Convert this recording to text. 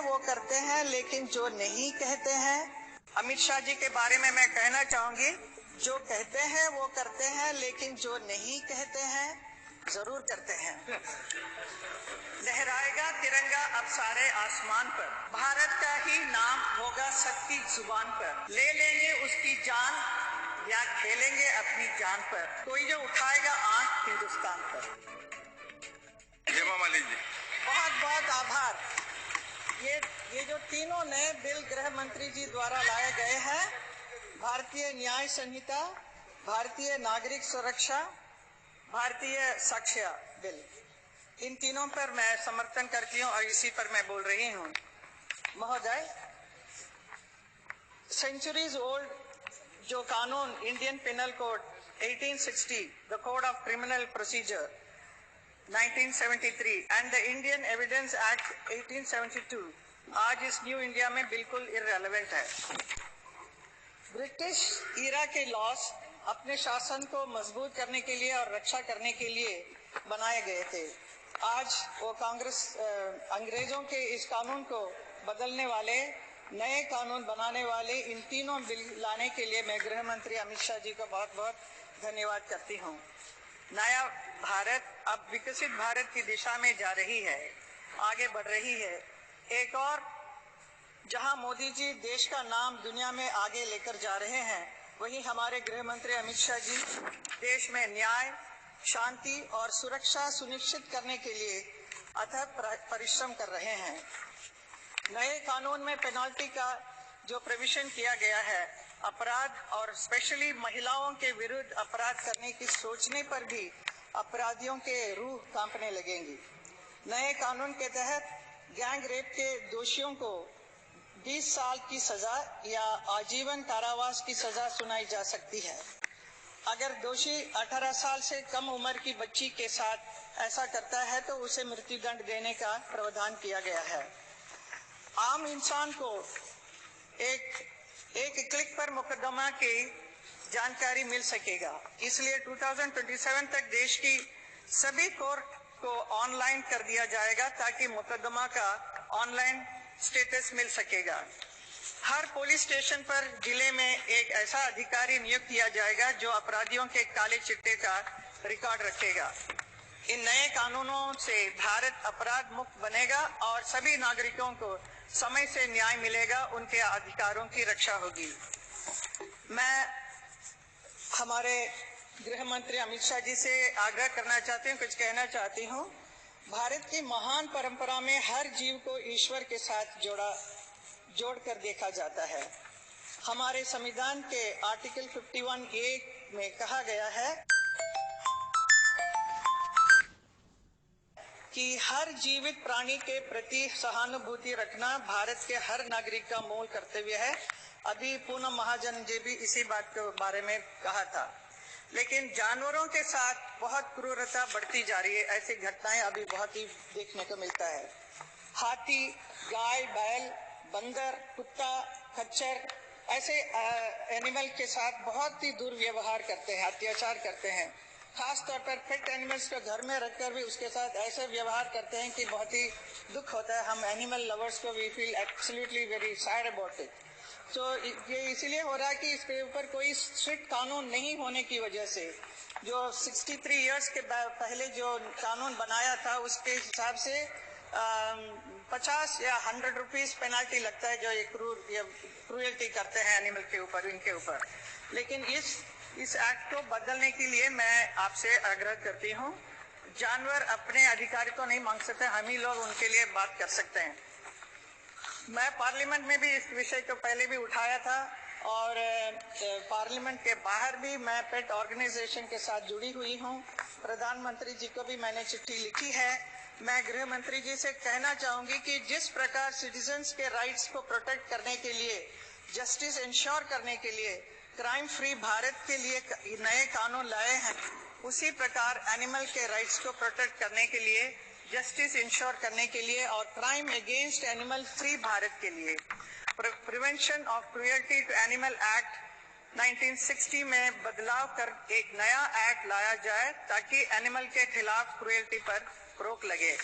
वो करते हैं, लेकिन जो नहीं कहते हैं, अमित शाह जी के बारे में मैं कहना चाहूंगी, जो कहते हैं वो करते हैं, लेकिन जो नहीं कहते हैं जरूर करते हैं। लहराएगा तिरंगा अब सारे आसमान पर, भारत का ही नाम होगा सबकी जुबान पर, ले लेंगे उसकी जान या खेलेंगे अपनी जान पर, कोई जो उठाएगा आंख हिंदुस्तान पर। हेमा मालिनी जी, बहुत बहुत आभार। ये जो तीनों नए बिल गृह मंत्री जी द्वारा लाए गए हैं, भारतीय न्याय संहिता, भारतीय नागरिक सुरक्षा, भारतीय साक्ष्य बिल, इन तीनों पर मैं समर्थन करती हूँ और इसी पर मैं बोल रही हूँ। महोदय, सेंचुरीज ओल्ड जो कानून Indian penal code 1860, the code of criminal procedure 1973 and the Indian evidence act 1872 आज इस न्यू इंडिया में बिल्कुल इररेलेवेंट है। ब्रिटिश ईरा के लॉस अपने शासन को मजबूत करने के लिए और रक्षा करने के लिए बनाए गए थे। आज वो अंग्रेजों के इस कानून को बदलने वाले, नए कानून बनाने वाले इन तीनों बिल लाने के लिए मैं गृह मंत्री अमित शाह जी को बहुत बहुत धन्यवाद करती हूँ। नया भारत अब विकसित भारत की दिशा में जा रही है, आगे बढ़ रही है। एक और जहां मोदी जी देश का नाम दुनिया में आगे लेकर जा रहे हैं, वहीं हमारे गृह मंत्री अमित शाह जी देश में न्याय, शांति और सुरक्षा सुनिश्चित करने के लिए अथक परिश्रम कर रहे हैं। नए कानून में पेनाल्टी का जो प्रोविजन किया गया है, अपराध और स्पेशली महिलाओं के विरुद्ध अपराध करने की सोचने पर भी अपराधियों के रूह कांपने लगेंगी। नए कानून के तहत गैंग रेप के दोषियों को 20 साल की सजा या आजीवन कारावास की सजा सुनाई जा सकती है। अगर दोषी 18 साल से कम उम्र की बच्ची के साथ ऐसा करता है तो उसे मृत्युदंड देने का प्रावधान किया गया है। आम इंसान को एक क्लिक पर मुकदमा की जानकारी मिल सकेगा। इसलिए 2027 तक देश की सभी कोर्ट को ऑनलाइन कर दिया जाएगा ताकि मुकदमा का ऑनलाइन स्टेटस मिल सकेगा। हर पुलिस स्टेशन पर जिले में एक ऐसा अधिकारी नियुक्त किया जाएगा जो अपराधियों के काले चिट्टे का रिकॉर्ड रखेगा। इन नए कानूनों से भारत अपराध मुक्त बनेगा और सभी नागरिकों को समय से न्याय मिलेगा, उनके अधिकारों की रक्षा होगी। मैं हमारे गृह मंत्री अमित शाह जी से आग्रह करना चाहती हूँ, कुछ कहना चाहती हूँ। भारत की महान परंपरा में हर जीव को ईश्वर के साथ जोड़कर देखा जाता है। हमारे संविधान के आर्टिकल 51A में कहा गया है कि हर जीवित प्राणी के प्रति सहानुभूति रखना भारत के हर नागरिक का मूल कर्तव्य है। अभी पूनम महाजन जी भी इसी बात के बारे में कहा था। लेकिन जानवरों के साथ बहुत क्रूरता बढ़ती जा रही है। ऐसी घटनाएं अभी बहुत ही देखने को मिलता है। हाथी, गाय, बैल, बंदर, कुत्ता, खच्चर ऐसे एनिमल के साथ बहुत ही दुर्व्यवहार करते हैं, अत्याचार करते हैं। खास तौर पर पेट एनिमल्स को घर में रखकर भी उसके साथ ऐसे व्यवहार करते हैं कि बहुत ही दुख होता है। हम एनिमल लवर्स को we feel absolutely very sad about it. तो ये इसलिए हो रहा है कि इसके ऊपर कोई स्ट्रिक्ट कानून नहीं होने की वजह से जो 63 इयर्स के पहले जो कानून बनाया था उसके हिसाब से 50 या 100 रुपीज पेनाल्टी लगता है जो ये क्रूरल्टी करते हैं एनिमल के ऊपर, इनके ऊपर। लेकिन इस एक्ट को बदलने के लिए मैं आपसे आग्रह करती हूँ। जानवर अपने अधिकार तो नहीं मांग सकते, हम ही लोग उनके लिए बात कर सकते हैं। मैं पार्लियामेंट में भी इस विषय को पहले भी उठाया था और पार्लियामेंट के बाहर भी मैं पेट ऑर्गेनाइजेशन के साथ जुड़ी हुई हूँ। प्रधानमंत्री जी को भी मैंने चिट्ठी लिखी है। मैं गृह मंत्री जी से कहना चाहूंगी कि जिस प्रकार सिटीजन्स के राइट्स को प्रोटेक्ट करने के लिए, जस्टिस इंश्योर करने के लिए क्राइम फ्री भारत के लिए नए कानून लाए हैं, उसी प्रकार एनिमल के राइट्स को प्रोटेक्ट करने के लिए, जस्टिस इंश्योर करने के लिए और crime against animal free Bharat के लिए prevention of cruelty to animal act 1960 में बदलाव कर एक नया एक्ट लाया जाए ताकि एनिमल के खिलाफ क्रूरल्टी पर रोक लगे।